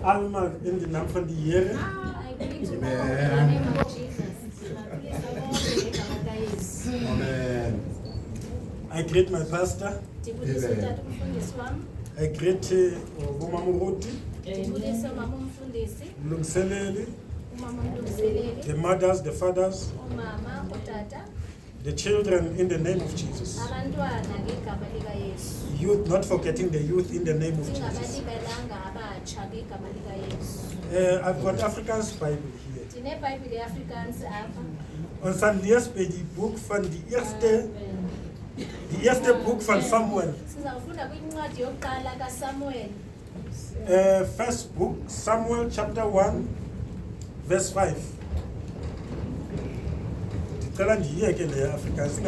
Allemaal in de naam van de Heer. Amen. I greet my pastor. I greet Umamuroti, Mlungseleli, the mothers, the fathers, the children in the name of Jesus. Youth, not forgetting the youth in the name of Jesus. I've got Afrikaans Bible here. On Sunday's page, the book from the eerste boek van Samuel. First book, Samuel chapter 1, verse 5. Tell me here again the Africans.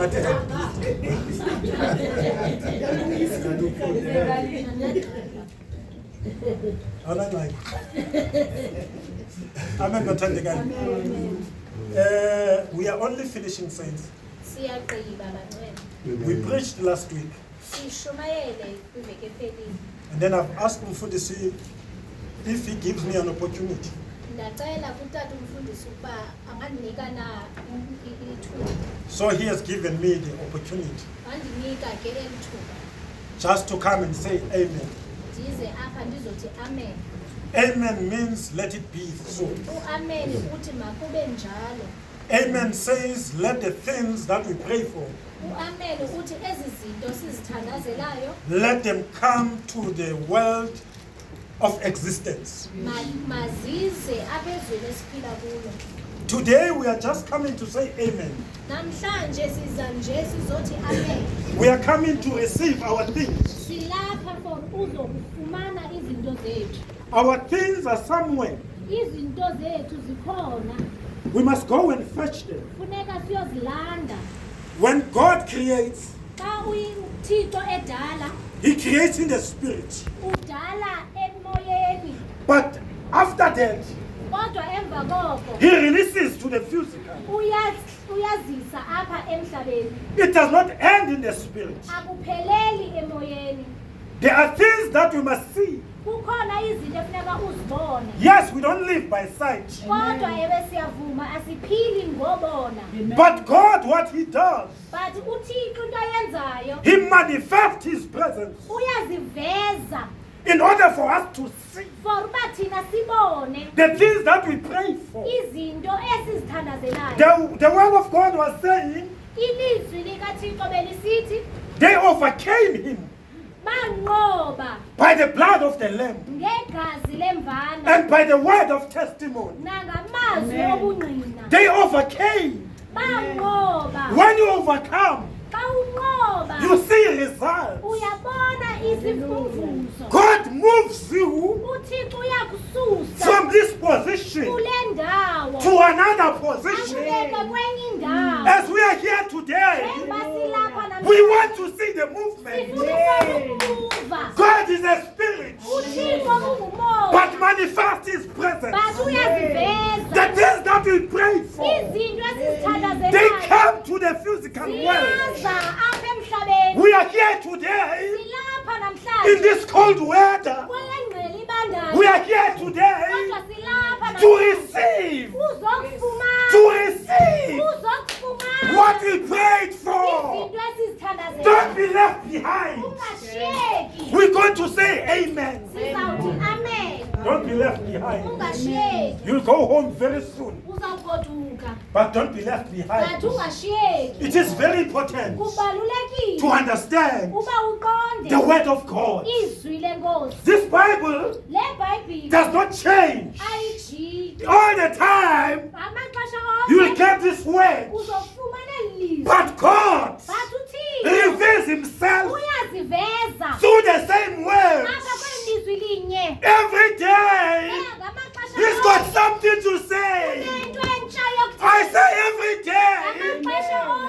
We are only finishing saints. We preached last week. And then I've asked him for the see if he gives me an opportunity. So he has given me the opportunity just to come and say amen. Amen means let it be so. Amen says let the things that we pray for, let them come to the world of existence. Today we are just coming to say amen. We are coming to receive our things. Our things are somewhere. We must go and fetch them. When God creates, He creates in the spirit. But after that, He releases to the physical. It does not end in the spirit. There are things that we must see. Yes, we don't live by sight. But God, what He does, He manifests His presence in order for us to see the things that we pray for. The word of God was saying they overcame Him by the blood of the Lamb and by the word of testimony. They overcame. When you overcome, you see results. God moves you from this position to another position. As we are here today, we want to see the movement. God is a spirit, but manifest His presence. The things that we pray for, they come to the physical world. We are here today in this cold weather. We are here today to receive what we prayed for. Don't not be left behind. We're going to say amen. Don't be left behind. You'll go home very soon. But don't be left behind. It is very important to understand the word of God. This Bible does not change. All the time you will get this word. But God reveals himself through the same word. Every day he's got something to say. I say every day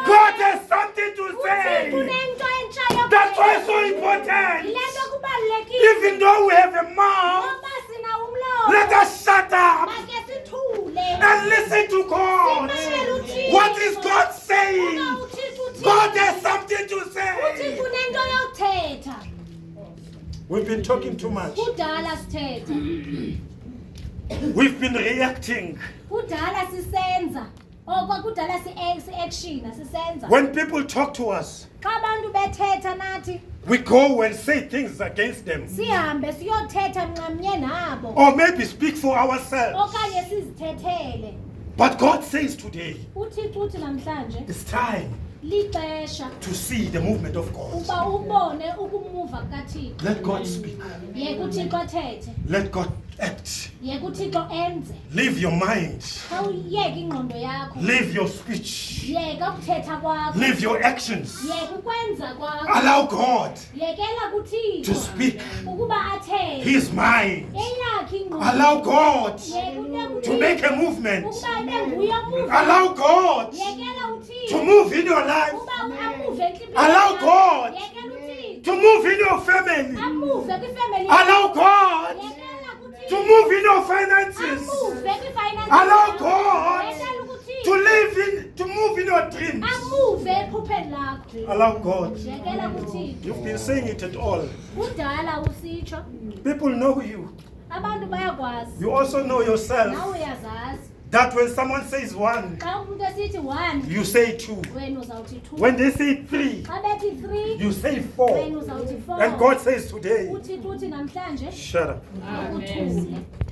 God has something to say. That's why it's so important. Even though we have a mouth, let us shut up and listen to God. What is God saying? God has something to say. We've been talking too much. We've been reacting. When people talk to us, we go and say things against them. Or maybe speak for ourselves. But God says today, it's time to see the movement of God. Let God speak. Let God act. Leave your mind. Leave your speech. Leave your actions. Allow God to speak his mind. Allow God to make a movement. Allow God to move in your life. Allow God to move in your family. Allow God to move in your finances. Allow God to move in your dreams. Allow God. You've been saying it at all. People know you. You also know yourself. That when someone says one, you say two. When they say three, you say four. And God says today, shut up.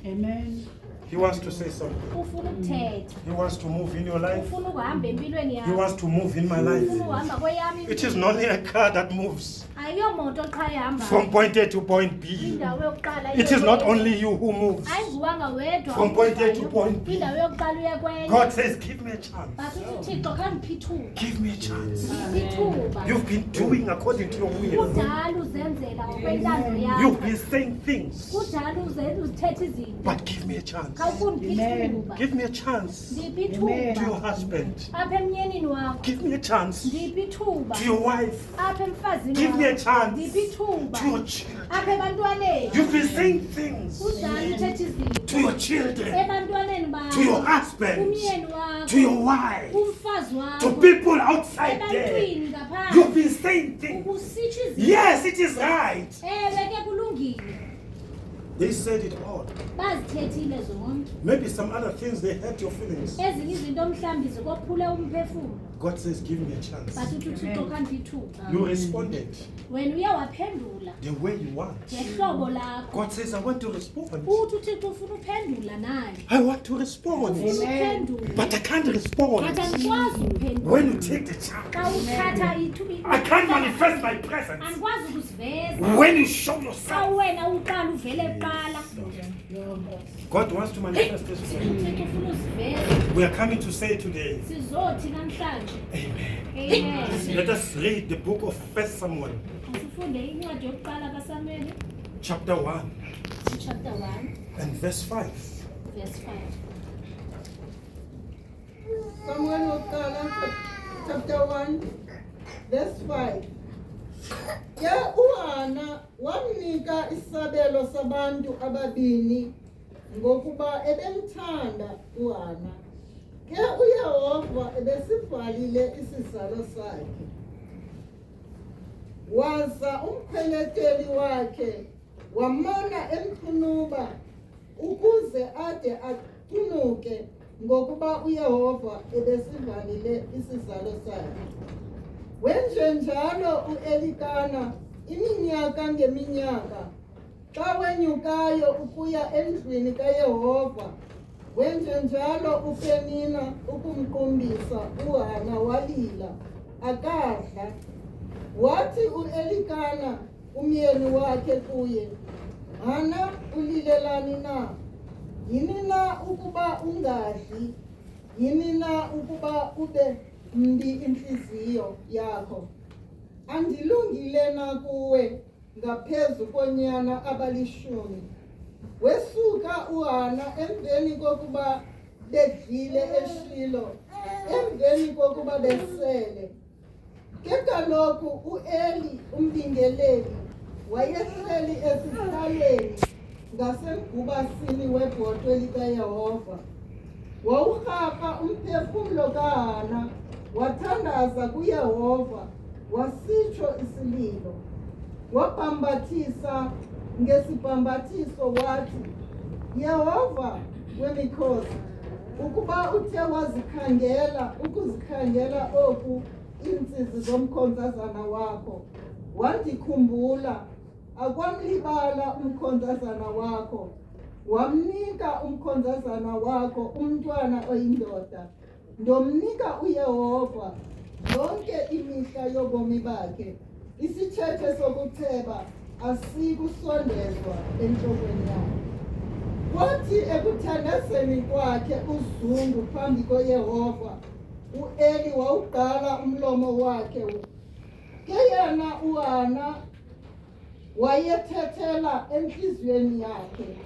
Amen. He wants to say something. He wants to move in your life. He wants to move in my life. It is not a car that moves from point A to point B. It is not only you who moves from point A to point B. God says, give me a chance. Give me a chance. You've been doing according to your will. You've been saying things. But give me a chance. Amen. Give me a chance to your husband. Give me a chance to your wife. Give me a chance to your children. You've been saying things to your children, to your husband, to your wife, to people outside there. You've been saying things. Yes, it is right. They said it all. Maybe some other things they hurt your feelings. God says, give me a chance. You responded the way you want. God says, I want to respond. I want to respond. But I can't respond when you take the chance. I can't manifest my presence when you show yourself. God wants to manifest His presence. We are coming to say today, Amen. Let us read the book of 1 Samuel, chapter 1, and verse 5. Samuel chapter 1, verse 5. Ke uHana wamnika isabelo sabantu ababini ngokuba ebemthanda uHana. Ke uYehova ebesivalile isizalo sakhe. Waza umkhweleteli wakhe wamana emqhunuba ukuze ade aqunuke ngokuba uYehova ebesivalile isizalo sakhe. Wenje njalo u-Elikana iminyaka ngeminyaka. Xa wenyukayo ukuya endlwini kaYehova, wenje njalo uPenina ukumqumbisa uHana walila, akadla. Wathi u-Elikana umyeni wakhe kuye, Hana, ulilelani na? Yini na ukuba ungadli? Yini na ukuba ube mbi inhliziyo yakho? Andilungile na kuwe ngaphezu konyana abalishumi? Wesuka uHana emveni kokuba bedlile eShilo, emveni kokuba besele. Ke kaloku u-Eli umbingeleli wayehleli esihlalweni ngasemgubasini webhotwe likaYehova. Wawurhapha umphefumlo kaHana, wathandaza kuYehova, wasitsho isililo. Wabhambathisa ngesibhambathiso wathi, Yehova wemikhosi, ukuba uthe ukuzikhangela oku iintsizi zomkhonzazana wakho, wandikhumbula, akwamlibala umkhonzazana wakho, wamnika umkhonzazana wakho umntwana oyindoda. Ndomnika uYehova yonke imihla yobomi bakhe. Isithethe sokutheba asikusondezwa entlokweni yakhe. Kwathi ekuthandazeni kwakhe uzungu phambi koYehova, u-Eli wawugqala umlomo wakhe. Ke yena uHana wayethethela enhliziyweni yakhe,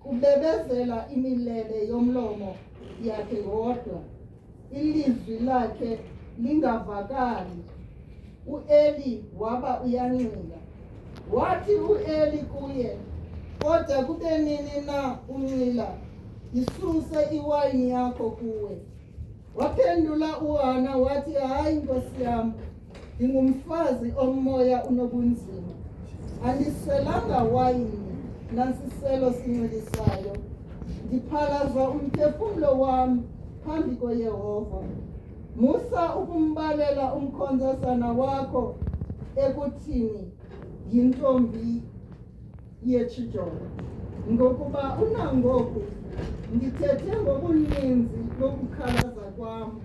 kubebezela imilebe yomlomo yakhe yodwa, ilizwi lakhe lingavakali. U-Eli waba uyanqila. Wathi u-Eli kuye, kodwa kube nini na unqila? Yisuse iwayini yakho kuwe. Waphendula uHana wathi, hayi nkosi yam, ndingumfazi omoya unobunzima. Andiselanga wayini nasiselo sincelisayo. Ndiphalaza umphefumlo wam phambi koYehova. Musa ukumbalela umkhonzazana wakho ekuthini, yintombi yetshijolo. Ngokuba unangoku ndithethe ngobuninzi bokukhalaza kwam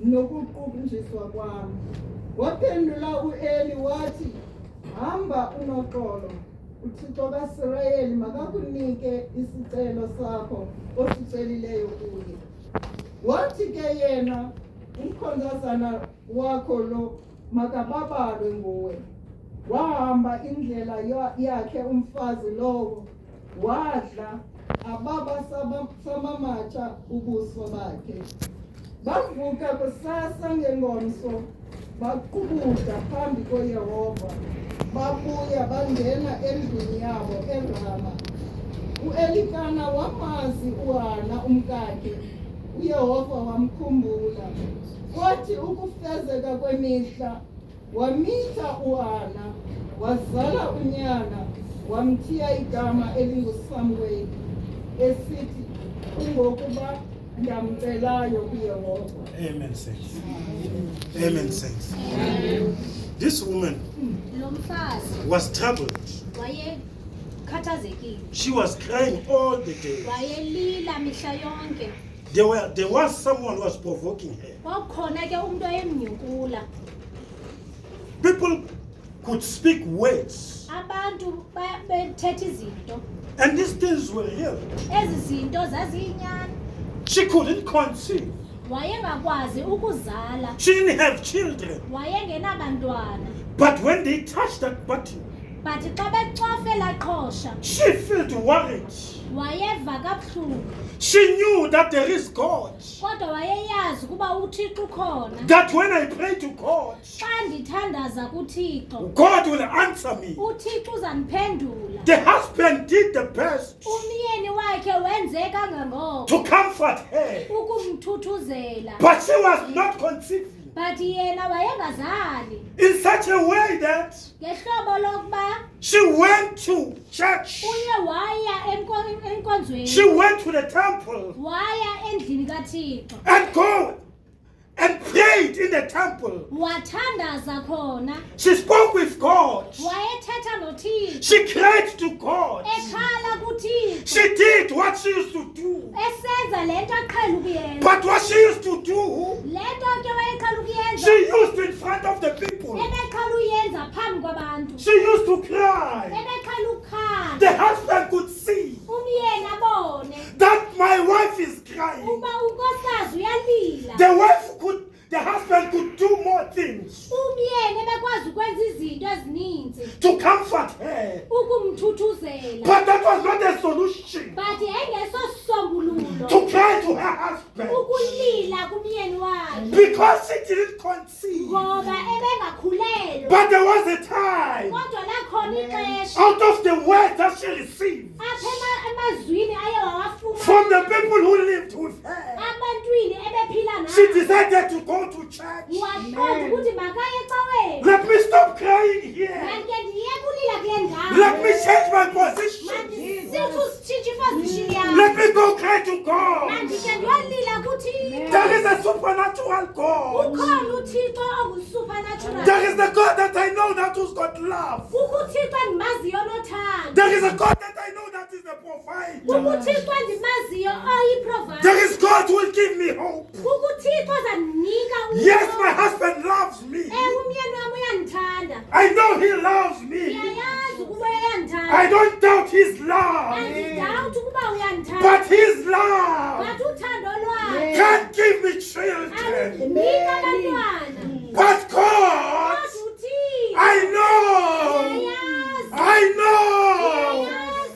nokuqunjiswa kwam. Waphendula u-Eli wathi, hamba unoxolo, uThixo kaIsrayeli makakunike isicelo sakho osicelileyo kuye. Wathi ke yena, umkhonzazana wakho lo makababalwe nguwe. Wahamba indlela yakhe umfazi lowo, wadla, ababa samamatsha ubuso bakhe. Bavuka kusasa ngengomso, baqubula phambi koYehova, babuya bangena endlini yabo eRama. U-Elikana wamazi uHana umkakhe, uYehova wamkhumbula. Kwathi ukufezeka kwemihla, wamitha uHana, wazala unyana, wamthiya igama elinguSamueli, esithi, kungokuba ndamcelayo kuYehova. Amen, saints. Amen, saints. This woman was troubled. She was crying all the day. There was someone who was provoking her. People could speak words, and these things were real. She couldn't conceive. She didn't have children. But when they touched that button, she felt worried. She knew that there is God. That when I pray to God, God will answer me. The husband did the best to comfort her, but she was not conceiving in such a way that she went to church. She went to the temple and God and prayed in the temple. wathandaza khona She spoke with God. wayethetha noThixo She cried to God. ekhala kuThixo She did what she used to do. esenza lento aqhela ukuyenza But what she used to do, lento ke wayeqala ukuyenza she used in front of the people. ebeqala uyenza phambi kwabantu She used to cry. ebeqala ukukhala The husband could see umyeni abone that my wife is crying. uba unkosikazi uyalila The husband could do more things umyeni ebekwazi ukwenza izinto ezininzi to comfort her. ukumthuthuzela But that was not a solution but engeso sisombululo to cry to her husband ukulila kumyeni wakhe because she didn't conceive. ngoba ebengakhulelwa But there was a time kodwa lakhona ixesha out of the word that she received apha emazwini aye wawafumana from the people who lived with her, abantwini ebephila she nabo decided to go to church. waqonda ukuthi makaye ecaweni Let me stop crying here. manke ndiye kulila kule ndawo Let me change my position. mandisithi usitshintshe iposition yami Let me go cry to God. mandike ndiyolila kuThixo There is a supernatural God. ukhona uThixo ongu-supernatural There is the God that I know that who's got love. kukho uThixo endimaziyo nothando There is a God that I know that is the kukho provider. uThixo endimaziyo oyiprovider There is God who will give me hope. kukho uThixo ozandinika Yes, my husband loves me. umyeni wami uyandithanda I know he loves me. ndiyayazi ukuba uyandithanda I don't doubt his love. andidawuthi ukuba uyandithanda But his love but uthando lwakhe can't give me children. alunika abantwana But God, kodwa uThixo I know, uyayazi I know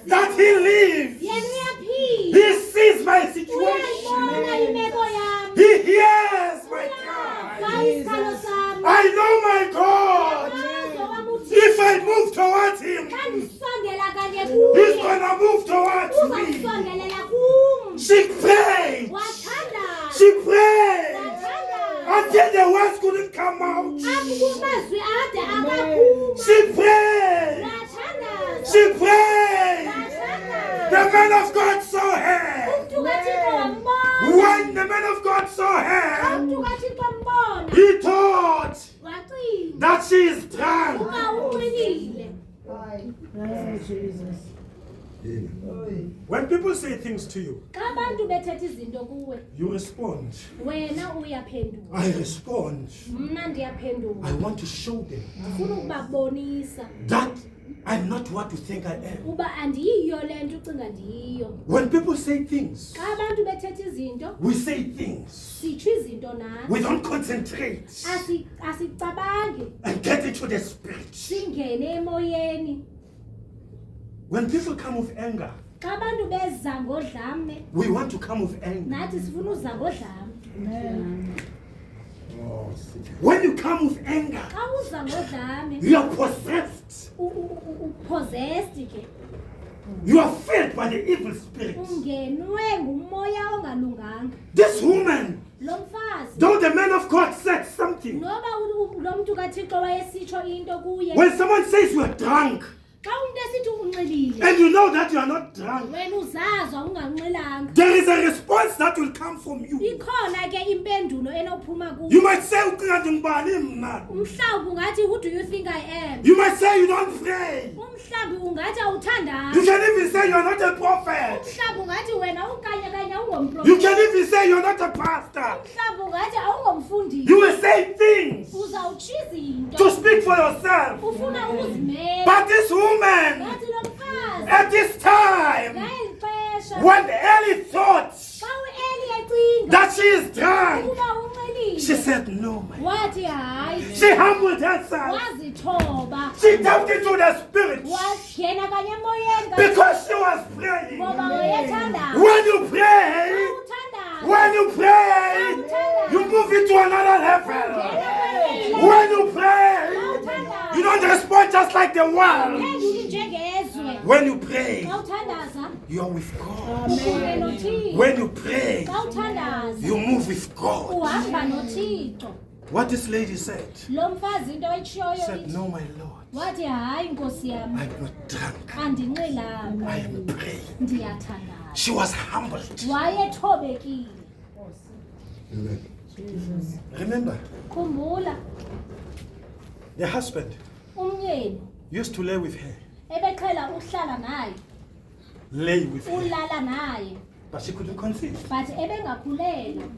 that he lives. yena uyaphila He sees my situation. uyayibona imeko yami He hears my uyava cry. isikhalo sami I know my God. uyazi owami If uThixo I move towards him, xa ndisondela kanye he's kuye gonna move towards me. uzawusondelela kum She prayed. wathandaza She prayed wathandaza until the words couldn't come out. apho kumazwi ade akaphuma She prayed. wathandaza She prayed. wathandaza The man of God saw her. umntu kaThixo wambona When the man of God saw her, umntu kaThixo mbona he thought wacinga that she is drunk. uba unxilile When people say things to you, xa abantu bethetha izinto kuwe you respond. wena uyaphendula I respond. mna ndiyaphendula I want to show them ndifuna ukubabonisa that I'm not what you think I am. uba andiyiyo le nto ucinga ndiyiyo When people say things, xa abantu bethetha izinto we say things. sitsho izinto nani We don't concentrate asicabangi and get into the spirit. singene emoyeni When people come with anger, xa abantu beza ngodlame we want to come with anger. nathi sifuna uza ngodlame When you come with anger, xa uza ngodlame you are possessed. upossessed ke You are filled by the evil spirit. ungenwe ngumoya ongalunganga This woman, lo mfazi though the man of God said something, noba lo mntu kaThixo wayesitsho into kuye when someone says you are drunk, xa umntu esithi unxilile and you know that you are not drunk, wena uzazwa unganxilanga there is a response that will come from you. ikhona ke impendulo enophuma kuyo You might say, "Ucinga ngubani mna?" umhlawumbi ungathi who do you think I am You might say you don't pray. umhlawumbi ungathi awuthandazi You can even say you are not a prophet. umhlawumbi ungathi wena ukanyakanya You ungomprofeti can even say you are not a pastor. umhlawumbi ungathi awungomfundisi You will say things uzawutsho izinto to speak for yourself. ufuna ukuzimela But this woman, ngathi lo mfazi at this time, ngeli xesha when Eli thought xa u-eli ecinga that she is drunk, ukuba she unxilile said, "No, my." wathi hayi She humbled herself. wazithoba She tapped into the spirit wangena kanye emoyeni because she was praying. ngoba wayethandaza When you pray, uthandaza when you pray, you move into another level. When you pray, you don't respond just like the world. phenduli njengezwe When you pray, xa uthandaza you are with God. ufunde noThixo When you pray, xa uthandaza you move with God. uhamba noThixo What this lady said, lo mfazi into etshiyoyo said, ithi "No, my Lord, wathi hayi nkosi yam I'm not drunk. andinxilanga I am praying." ndiyathandaza She was humbled. wayethobekile Remember, Khumbula the husband umyeni used to lay with her, ebeqhela ukuhlala naye, lay with her, ulala naye, but she couldn't conceive. but ebengakhulelwa.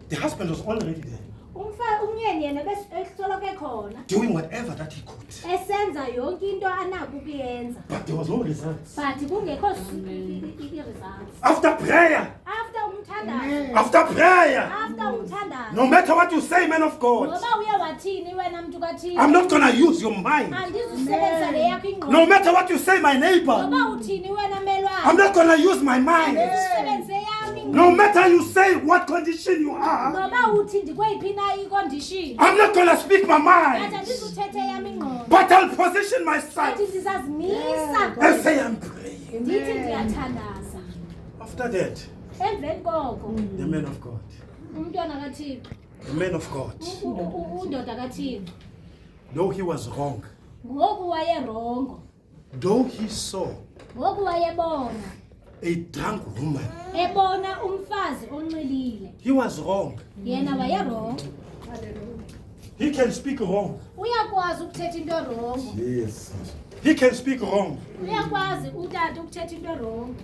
The husband was already there, Umyeni yena besoloke khona, doing whatever that he could, esenza yonke into anako ukuyenza, but there was no results. but kungekho results. After prayer, After umthandazo, after prayer, after umthandazo, no matter what you say, man of God, noba uye wathini wena mntu kaThixo, I'm not gonna use your mind. andizusebenzisa le yakho ingqondo. No matter what you say, my neighbor, Noba uthini wena melwane, I'm not gonna use my mind. andizusebenzise yami ingqondo. No matter you say what condition you are, Noba uthi ndikweyiphi na icondition, I'm not gonna speak my but mind. andizuthethe yami ingqondo. But I'll position myself Athi ndizazimisa and say I'm praying. ndithi ndiyathandaza. After that, Emveni koko the man of God, umntwana kaThixo, the man of God, undoda kaThixo, though he was wrong, ngoku wayerongo, though he saw ngoku wayebona, a drunk woman, ebona umfazi onxilile, he was wrong. yena wayerongo. He can speak wrong. Uyakwazi ukuthetha into erongo, Yes. He can speak wrong. uyakwazi utata ukuthetha into erongo.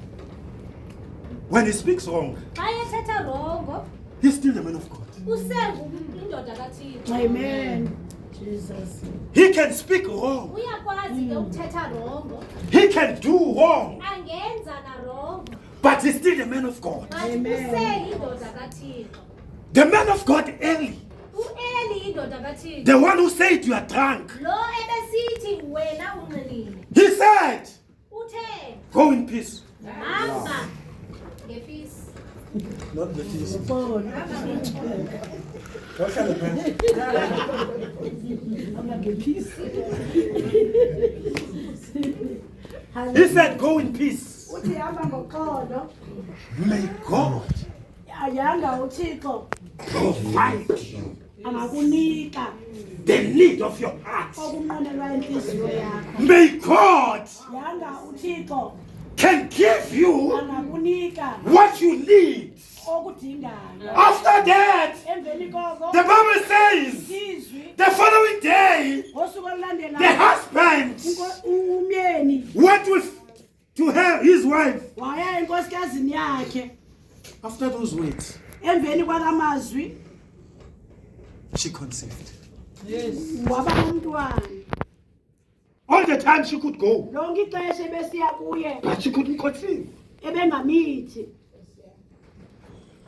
When he speaks wrong, Xa ethetha rongo, he's still the man of God. indoda kaThixo. Amen. Jesus. He can speak wrong. Uyakwazi ke ukuthetha rongo, He can do wrong. angenza na rongo, But he's still the man of God. but Amen. useyindoda kaThixo. The man of God early. U-Eli indoda kaThixo, The one who said you are drunk. lo ebesithi wena unxilile, He said, uthe go in peace. hamba ngefisi. Not the peace. He said, go in peace. Uthi hamba ngoxolo, May God ayanga uThixo provide you angakunika the need of your heart. okunqonelwa inhliziyo yakho. May God Yanga uThixo can give you angakunika what you need. okudingayo. After that, Emveni koko the Bible says, izwi the following day, ngosuku the olulandelayo husband umyeni went to her, his wife. waya enkosikazini yakhe. After those words, Emveni kwakamazwi she conceived. waba nomntwana. All the time she could go, Lonke ixesha besiya kuye but she couldn't conceive. ebengamithi.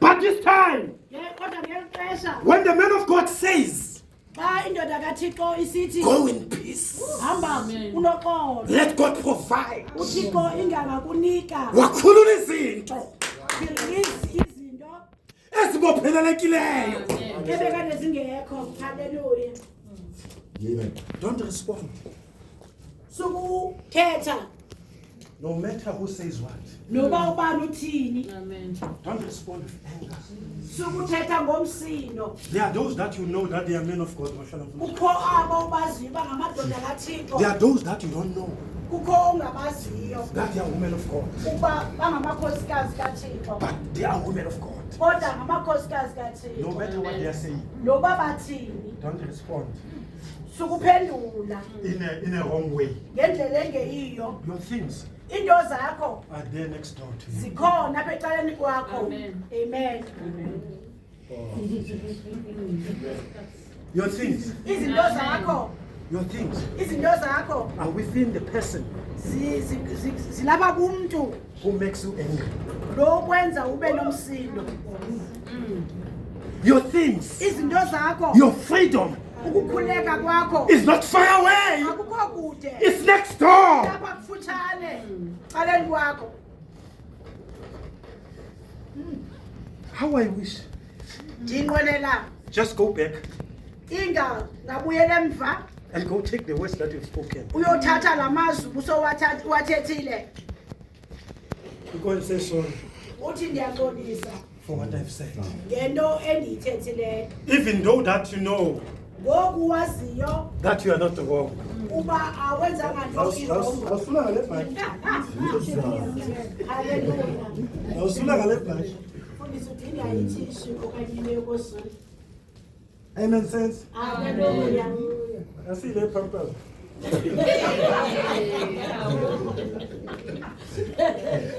But this time, Kodwa ngeli xesha when the man of God says, xa indoda kaThixo isithi go in peace, hamba unoxolo, let God provide. uThixo ingakakunika Wakhulula izinto izinto ezibophelelekileyo. ebekade zingekho. Haleluya. Amen. Don't respond. Sukuthetha No matter who says what, noba ubani uthini, don't respond with anger. sukuthetha ngomsindo. There are those that you know that they are men of God. Kukho abo ubaziyo bangamadoda kaThixo, There are those that you don't know kukho ongabaziyo that they are women of God. ukuba bangamakhosikazi kaThixo, But they are women of God. kodwa ngamakhosikazi No kaThixo. matter what they are saying, Noba bathini, don't respond sukuphendula in a wrong way. ngendlela engeyiyo. Your things Into zakho are there next door to you. zikhona apha ecaleni kwakho. Amen. Your things, Izinto zakho, izinto zakho are within the person zilapha kumntu who makes you angry. lo kwenza ube nomsindo. Your things, Izinto zakho, your freedom ukukhuleka kwakho is not far away. akukho kude, It's next door. lapha kufutshane caleni kwakho. How I wish. Ndinqwelela Just go back ingabuyela emva and go take the words that you've spoken. uyothatha lamazwi usowathethile You go and say sorry uthi ndiyaxolisa for what I've said. ngento endiyithethileyo. Even though that you know Ngoku waziyo that you are not wrong. uba awenzanga nto irongo. Haleluya. Awusula ngale bhashi. Isudinga ithishu okanye imeyokosulu. Amen, saints. Hallelujah. I see the purpose.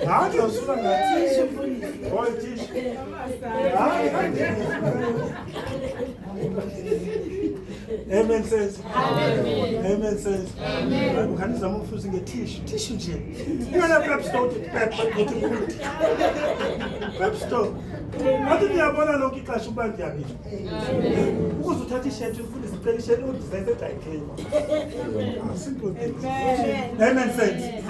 Hayi usula ngathi oyithi. Amen says. Amen says. Amen. Kan izama ufuthi ngetissue nje. Ingana prep store prep store. Athi ngiyabona lonke ixesha uba ngiyabila. Ukuze uthathe ishirt ufuna isicela ishirt udesign ayikhenye. Simple things. Amen says.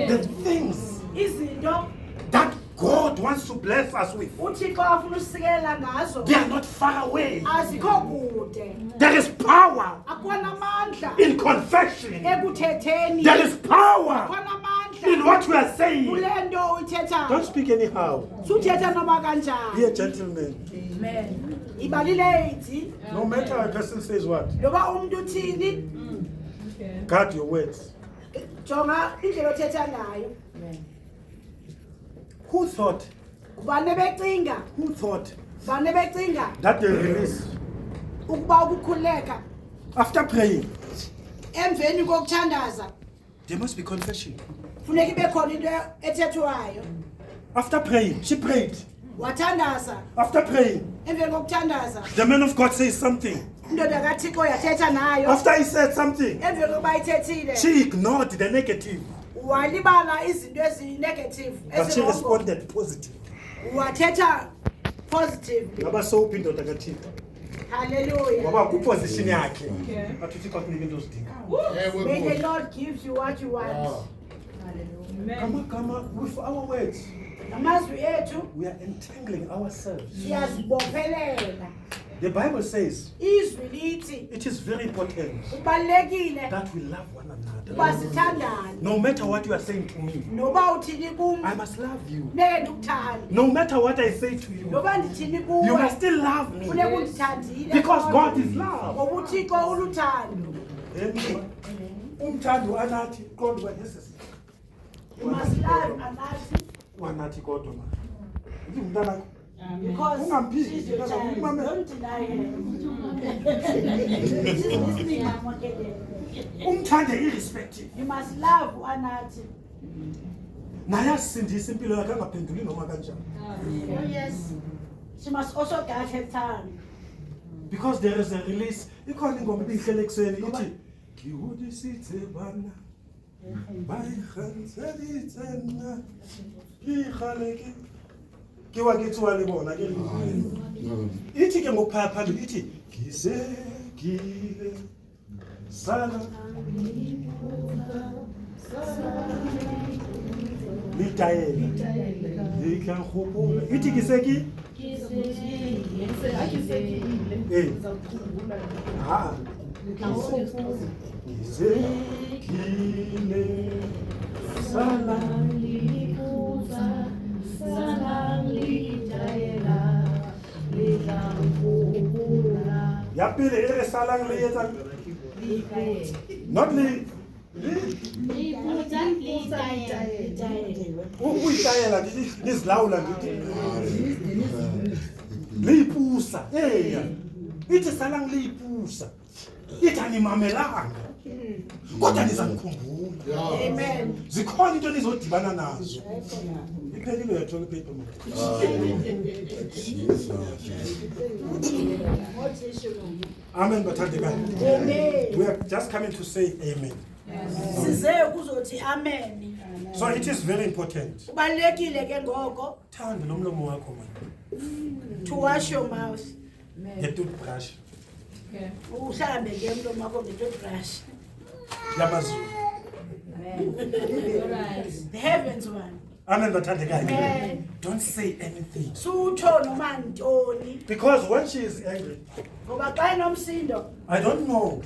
The things Izinto that God wants to bless us with, uThixo afuna usisekela ngazo. they are not far away. Azikho kude. There is power Akhona amandla in confession. ekuthetheni. There is power Akhona amandla in what we are saying. kulento uyithethayo. Don't speak anyhow. Suthetha noma Be kanjani. a gentleman. Amen. Ibalile ithi No matter a person says what, loba umuntu uthini guard your words. jonga indlela othetha ngayo. Who thought Ubane becinga that the release ukuba ukukhuleka after praying, emveni kokuthandaza there must be confession. funeka ibe khona into ethethwayo. After praying, she prayed. Wathandaza After praying, emveni kokuthandaza the man of God says something. indoda kaThixo yathetha nayo. After he said something, Emveni kokuba ithethile she ignored the negative, walibala izinto ezi-negative but she ezibongo. responded positive. Wathetha positive. Ngaba soaphi indoda kaThixo. Hallelujah. Ngoba kuposition yakhe. Athi uThixo akunika into ozidinga. May the Lord give you what you want. Come with our words. Amazwi ethu We are entangling ourselves. siyazibophelela. The Bible says Izwi lithi it is very important kubalulekile that we love one another. ukuba sithandane. No matter what you are saying to me, Noba uthini kum I must love you. funeke ndikuthande. No matter what I say to you, Noba ndithini you kuwe must still love me. funeka undithandile. Because God is love. Ngoba uThixo uluthando. Umthando anathi kodwa yes. You must love anathi Wanathi kodwa ma. Ngumntana because Ungamphiki, she's your child. Mama. Don't deny her. She's listening, Mama Kede. umthande irrespective. You must love anathi. Naye asindisa impilo yakhe angaphenduli noma kanjani. Oh yes. She must also guard her tongue. Because there is a release. Ikhona ingoma ebihlele ekseni ithi ngihudisithe bana bayikhansela ikhaleke kiwa kithiwa libona ke ithi ke ngokuphaya phambili ithi ngisekile sala litayela ikhankhuphula ithi kiseki Ngizekile sala ya pele e re salang le etsa not le ukuyitayela ngizilawula ngithi liyipusa ithi salang liyipusa ithi animamelanga kodwa nizamkhumbula. Amen. Zikhona into nizodibana nazo. Iphelile uyathola ipaper mama. Amen bathandekayo. Amen. We are just coming to say amen. Size ukuzothi amen. So it is very important. Kubalekile ke ngoko Thanda lo mlomo wakho man. to wash your mouth. Get toothbrush. Uhlambe ke umlomo wakho nge-toothbrush. Yabazulu. The heavens one. Amen bathandekayo. Amen. Don't say anything. Sutho noma ntoni Because when she is angry, ngoba xa enomsindo I don't know.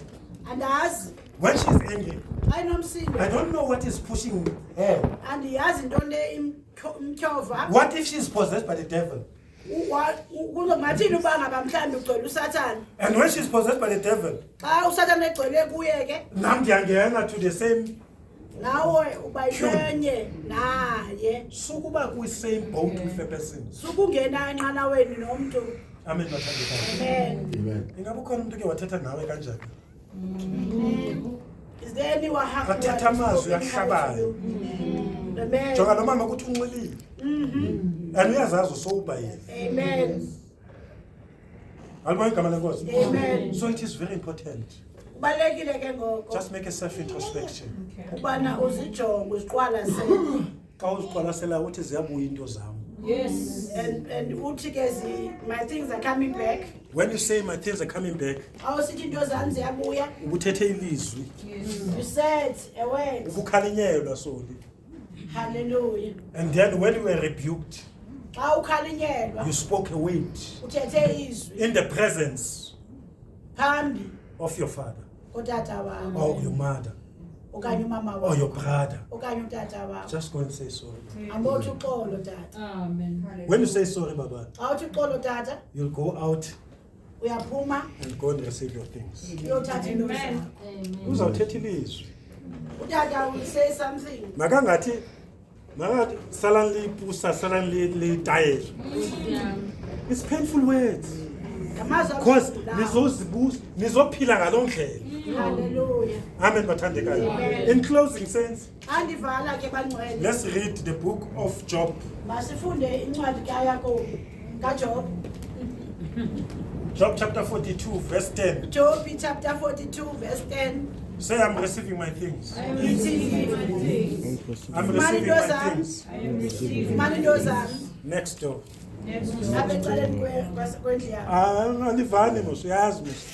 andazi When she is angry, xa enomsindo I don't know what is pushing her. andiyazi into le imtyhova. What if she is possessed by the devil? Kungathini uba ngaba mhlawumbi ugcwele usathane And when she is possessed by the devil, xa usathane egcwele kuye ke nam ndiyangena to the same nawe ubayinye naye sukuba kwi-same boat with a person. sukungena enqanaweni nomuntu. Amen bathandekayo. Amen. Ingabe ukhona umuntu ke wathetha nawe kanjani? Is there anyone happy? Wathetha amazwi ahlabayo. Amen. Jonga noma ukuthi unxilile. And uyazazi usowuba yena. Amen. Alibona igama lenkosi. Amen. So it is very important. Kubalekile ke ngoko. Just make a self-introspection. Ubana uzijonge uziqwalasele. Xa uziqwalasela uthi ziyabuya into zami. Yes. And uthi ke my things are coming back. When you say my things are coming back, Awusithi into zami ziyabuya. ubuthethe ilizwi. You said a word. Ubukhalinyelwa soli. Hallelujah. And then when you were rebuked, Xa ukhalinyelwa you spoke a word uthethe izwi in the presence phambi of your father kotata wakho or your mother okanye umama or your wakho brother. okanye utata wakho. Just go and say sorry. Ambothi uxolo tata. Amen. When you say sorry, Baba, Xa uthi uxolo tata you'll go out uyaphuma and go and receive your things. uyothatha into zakho. Uzawuthetha ilizwi. Utata will say something. Makangathi suddenly pusa, suddenly tired. It's painful words. Because nizophila ngaloo ndlela. Hallelujah. Amen bathandekayo. In closing sense, Andivala ke bangcwele. let's read the book of Job. Masifunde incwadi kaYakobi kaJob. Job chapter 42 verse 10. Job chapter 42 verse 10. Say I'm receiving my things. Ithi I'm receiving my things. mani into zami Next door. apha ecaleni kwendlu yakho. Alivani mos, uyazi mos.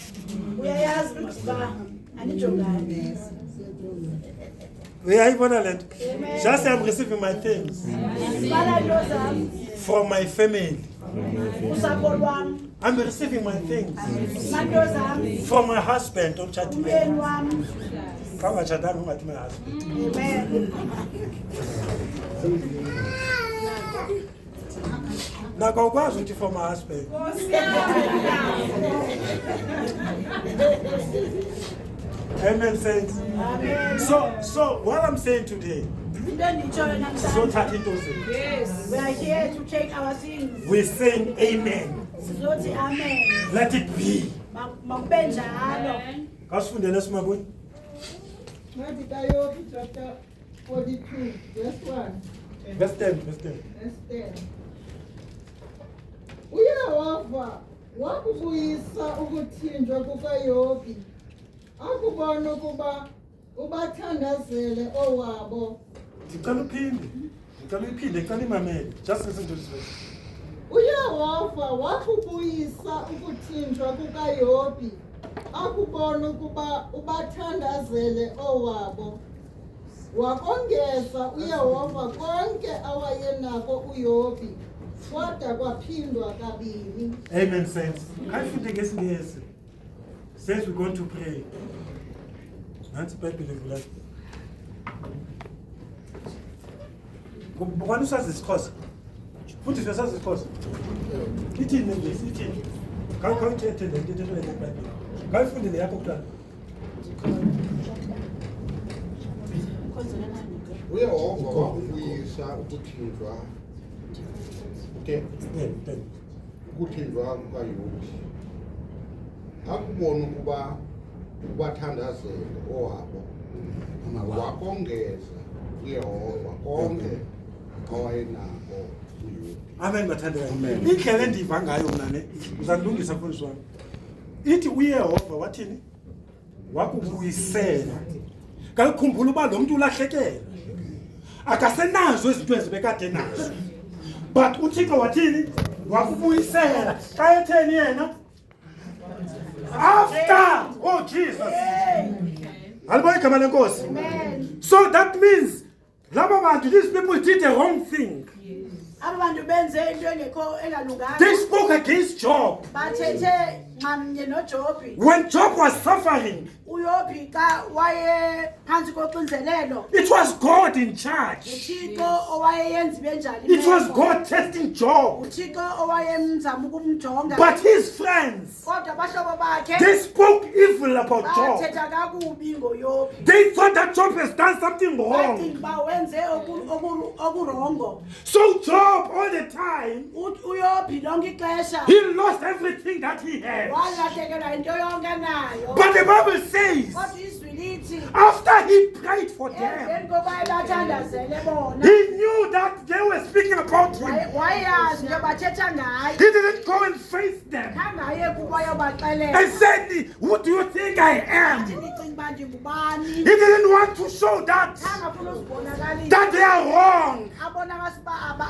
Uyayazi uba anijongani. Uyayibona le nto? Just say I'm receiving my things Bala into zami from my family. usapho lwam. I'm receiving my things Mani into zami from my husband omtshatileyo. umyeni wam. Xa ungatshatanga ungathi my husband. Amen. Nako ukwazi ukuthi from my husband. Amen saints. Amen. So what I'm saying today, Into enditshoyo namhlanje. sizothatha into zethu. We are here to take our things. We're saying amen. Sizothi amen. Let it be. Makube njalo. Kasifundele simabuyi. Matthew chapter 42, verse 1. Verse 10. Verse 10. Uyehova wakubuyisa ukuthinjwa kukaYobi, akubona ukuba ubathandazele owabo. Ndicela uphinde. Ndicela imamele. Just listen to this verse. Uyehova wakubuyisa ukuthinjwa kukaYobi, akubona ukuba ubathandazele owabo. Wakongeza uyehova konke awayenako uYobi, kodwa kwaphindwa kabini. Amen saints. Kayifunde ngesingesi. Says we're going to pray. Nansi iBhayibhile ivula. Ngoba usazi isiXhosa. Futhi usazi isiXhosa. Ithini lesi ithini? Kawuthethe le nto ethethwe eBhayibhile. Kayifunde le yakho kuqala. uyehova wakubuyisa ukuthinjwa ukuthinjwa kukaYobi, akubona ukuba ubathandazele owabo. Wakongeza uyehova konke awayenako uYobi. Amen bathandekayo. Indlela endiva ngayo mna ne uzandilungisa mfundisi wami. Ithi uyehova wathini? Wakubuyisela. Kalikhumbula uba lo muntu ulahlekela. Akasenazo izinto ezibekade nazo. But uThixo wathini? Wakubuyisela. Xa etheni yena? After, oh Jesus. Alibona igama lenkosi. So that means laba bantu, these people did the wrong thing. Abantu benze into engekho engalunganga. They spoke against Job. Bathethe nxamnye noJobi when Job was suffering, uYobi ka waye phansi koxinzelelo it was God in charge. uThixo owayeyenza benjani It was God testing Job. uThixo owayemzama ukumjonga But his friends, kodwa abahlobo bakhe they spoke evil about Job. bathetha kakubi ngoYobi They thought that Job has done something wrong. bathi ba wenze okurongo So Job, all the time, uYobi lonke ixesha he lost everything that he had. walahlekelwa into yonke nayo But the Bible says, kodwa izwi lithi after he prayed for them, emveni koba bathandazele bona he knew that they were speaking about him. wayazi nje bathetha ngaye He didn't go and face them khangaye kuba yobaxelela and said, who do you think I am? ndicinga uba ndingubani He didn't want to show that angafuna uzibonakalisa that they are wrong. abonakasi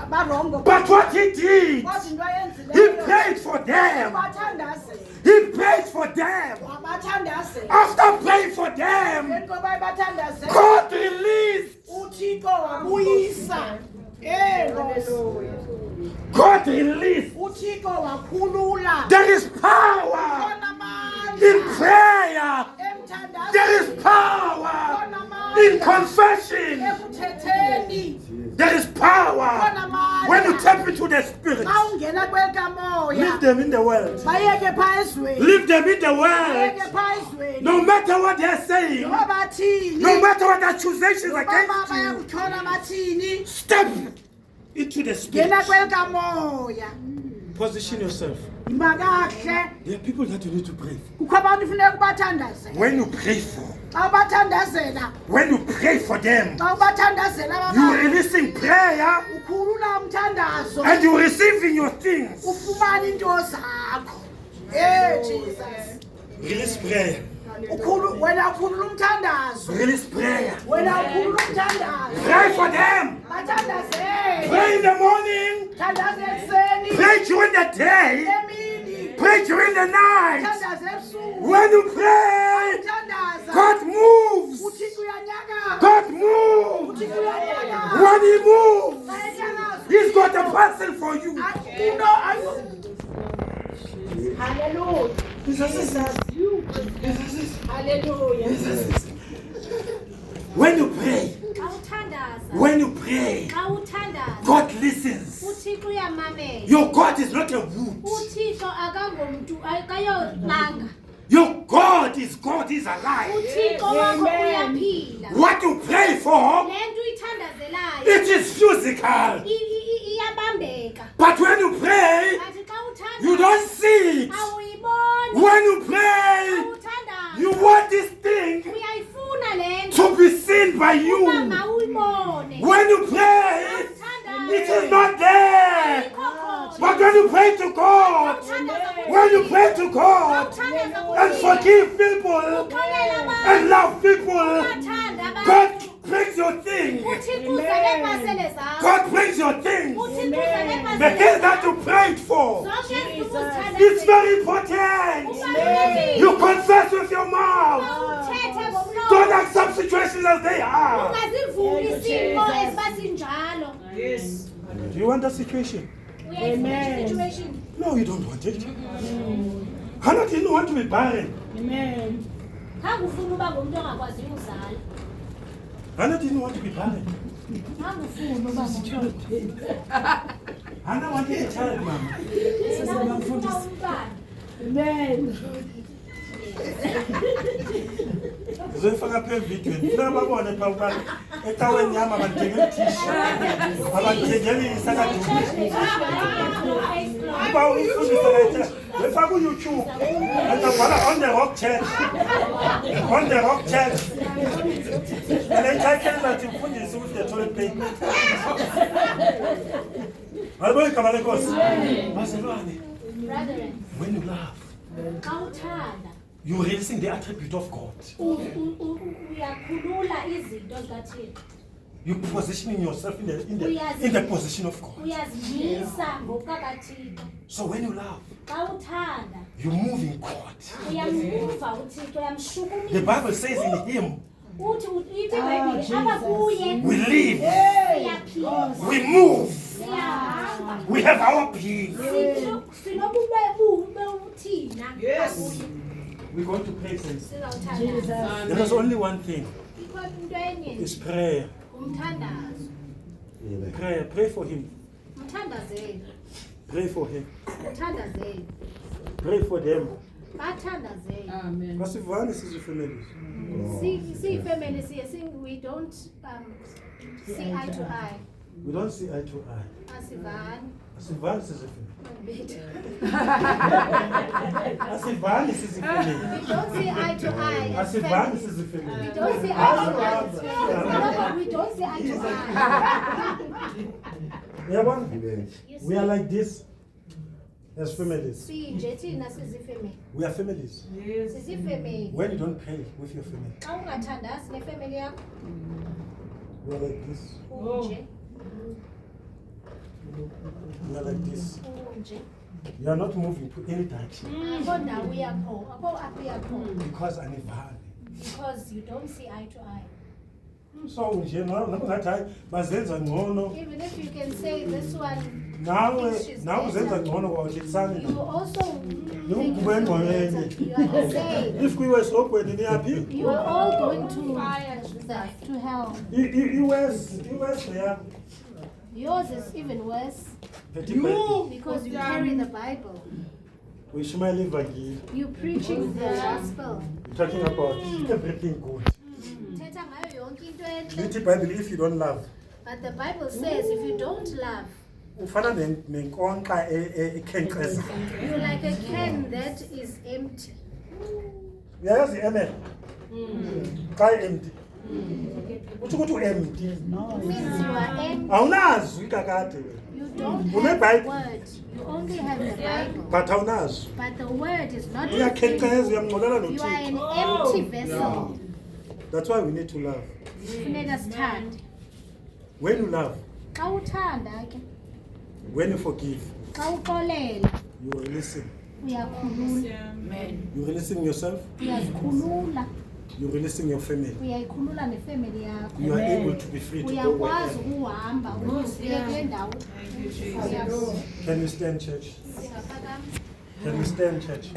barongo But what he did, kodwa into he ayenzileyo prayed for them. bathandazele He prayed for them. wabathandazela After praying for them, emveni koba bathandazele God released. uThixo wabuyisa God released. uThixo wakhulula There is power in prayer. There is power in confession. ekuthetheni There is power when you tap into the Spirit. xa ungena kwelikamoya Leave them in the world. bayeke phaa ezweni Leave them in the bayeke world. phaa ezweni No matter what they're saying, noba bathini no matter what accusations noba against you, bayakutyhola bathini step into the Spirit. ngena kwelikamoya Position yourself. yima kahle There are people that you need to pray for. kukho abantu funeka ubathandazela When you pray for, xa ubathandazela when you pray for them, xa ubathandazela you abantu releasing prayer ukhulula umthandazo and you receiving your things. ufumana into zakho Jesus Release prayer. wena ukhulula umthandazo Release prayer. wena ukhulula umthandazo Pray for them. bathandazele Pray in the morning. thandaze ekuseni Pray during the day. emini Pray during the night. thandaze ebusuku When you pray, thandaza God moves. uthixo uyanyaka God moves. uthixo uyanyaka When He moves, xa enyakaza He's got a parcel for you. into hallelujah hallelujah When you pray, Xa uthandaza, when you pray, xa uthandaza, God listens. uThixo uyamamela. Your God is not a wood. uThixo akangomntu akayolanga. Your God is alive. uThixo wakho uyaphila. What you pray for, Le nto uyithandazelayo it is physical. iyabambeka. But when you pray, Athi xa uthandaza, you don't see it. awuyiboni. When you pray, Xa uthandaza, you want this thing uyayifuna le nto to be seen by uba you. mawuyibone. When you pray, it is not there. But when you pray to God, when you pray to God and forgive people and love people, God brings your thing. God brings your things. The things that you prayed for. It's very important. You confess with your mouth. Don't accept situations as they are. Do you want that situation? Situation. No, you don't want it. Hannah didn't want to be barren. Ngangufuna uba ngumuntu ongakwaziyo ukuzala. Hannah didn't want to be barren. Ngangufuna uba ngumuntu. Hannah wanted a child, Mama. Ngangufuna umntwana. Zoyifaka phe evidweni. Funa babone pha ukuba ecaweni yami abanithengeli thisha. Abanithengeli isakadumi. Uba ufundisa later, lefaka ku-YouTube. Andabhala on the rock church. On the rock church. And then title that ufundisa with the toilet paper. Alibona igama lenkosi. Bazalwane, Brethren, when you laugh, xa uthanda, you're releasing the attribute of God. uyakhulula izinto zikaThixo. You're positioning yourself in the position of God. Uyazimisa ngokakaThixo. So when you laugh, Xa uthanda, you move in God. uyamvuva uThixo, The uyamshukumisa. Bible says in Him, Uthi iBhayibhile apha kuye we live, siyaphila. we move, siyahamba. We have our peace. Sinobubebe uthina. Yes. We're going to pray, saints. Sizawuthandaza. There is only one thing. Ikhona into enye It's prayer. umthandazo. Prayer. Pray for him. Mthandazeni. Pray for him. Mthandazeni. Pray for them. Bathandazeni. Amen. Masivani sizifamilies. Siyifamily we don't see eye to eye. We don't see eye to eye. Asivani. Asivani sizifamilies. Better. Asivani We sizifamilies. don't see eye to eye. as Asivani families. We sizifamilies. don't see eye to eye. as families. No, but we don't see eye to eye. Yabona? You We are see? like this as families. Sinje thina sizifamily. We are families. Yes. Sizifamily. When you don't pray with your family, Xa ungathandazi nefamily yakho we are like this. unje. We are like this. Unje. You are not moving to any direction Akho ndawo yakho, akho apho yakho. because anivani. Because you don't see eye to eye. So nje ngathi hayi bazenza ngcono. Even if you can say this one, Nawe She's nawe uzenza better. ngcono kwawuhlekisani you nawe. also think Nokugubha you engqondo better. enye. You are the same. If kuyiwe esogweni niyaphi? You are all going to hell. iwest yakho. Yours is even worse You because you carry the Bible. uyishumayela ivangeli. You preaching the gospel. You're talking about everything good. Thetha ngayo yonke into entle. Lithi iBhayibheli if you don't love. But the Bible says if you don't love, Ufana nenkonxa ekhenkceza. you're like a can that is empty. Uyayazi i-ML? Xa empty. Uthi ukuthi u-empty. It means you are empty. Awunazi kakade wena. You don't Une have the Bible. word. You only have the Bible. But awunazi. But the word is not within Uyakhenkceza you. uyamncokola You are noThixo. an empty vessel. That's why we need to love. Funeka sithande. When you love, Xa uthanda ke, when you forgive, xa uxolela, you are releasing. uyakhulula. Amen. You're releasing yourself, Uyazikhulula. you're releasing your family. Uyayikhulula nefamily yakho. You are able to be free to go Uyakwazi wherever. ukuhamba uye kule ndawo. Can we stand, church? Singaphakama. Can we stand, church?